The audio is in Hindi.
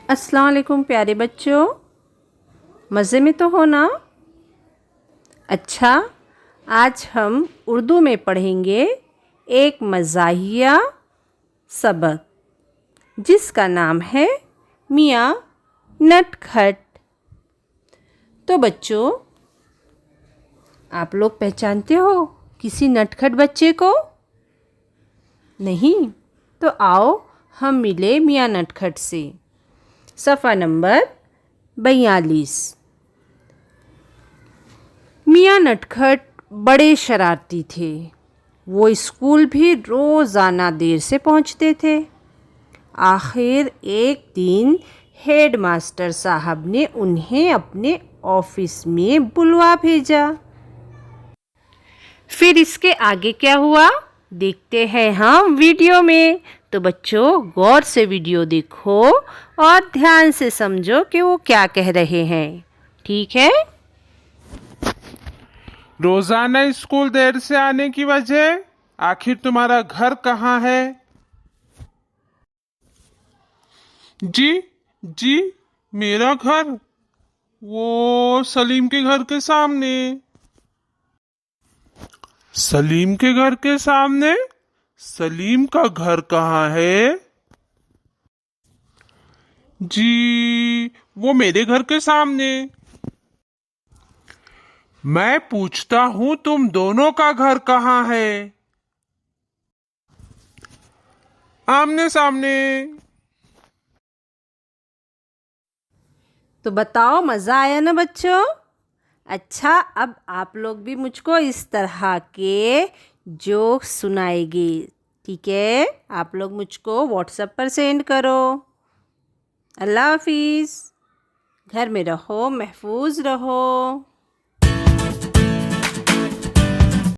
अस्सलाम वालेकुम प्यारे बच्चों, मज़े में तो हो ना। अच्छा, आज हम उर्दू में पढ़ेंगे एक मज़ाहिया सबक जिसका नाम है मियाँ नटखट। तो बच्चों, आप लोग पहचानते हो किसी नटखट बच्चे को? नहीं? तो आओ हम मिले मियाँ नटखट से। सफ़ा नंबर 42। मियाँ नटखट बड़े शरारती थे। वो स्कूल भी रोज़ाना देर से पहुंचते थे। आखिर एक दिन हेड मास्टर साहब ने उन्हें अपने ऑफिस में बुलवा भेजा। फिर इसके आगे क्या हुआ देखते हैं हम वीडियो में। तो बच्चों, गौर से वीडियो देखो और ध्यान से समझो कि वो क्या कह रहे हैं। ठीक है? रोजाना स्कूल देर से आने की वजह, आखिर तुम्हारा घर कहाँ है? जी जी, मेरा घर वो सलीम के घर के सामने। सलीम के घर के सामने? सलीम का घर कहाँ है? जी, वो मेरे घर के सामने। मैं पूछता हूँ तुम दोनों का घर कहाँ है? आमने सामने। तो बताओ, मज़ा आया ना बच्चों? अच्छा, अब आप लोग भी मुझको इस तरह के जोक सुनाएंगे। ठीक है? आप लोग मुझको व्हाट्सएप पर सेंड करो। अल्लाह हाफिज़। घर में रहो, महफूज रहो।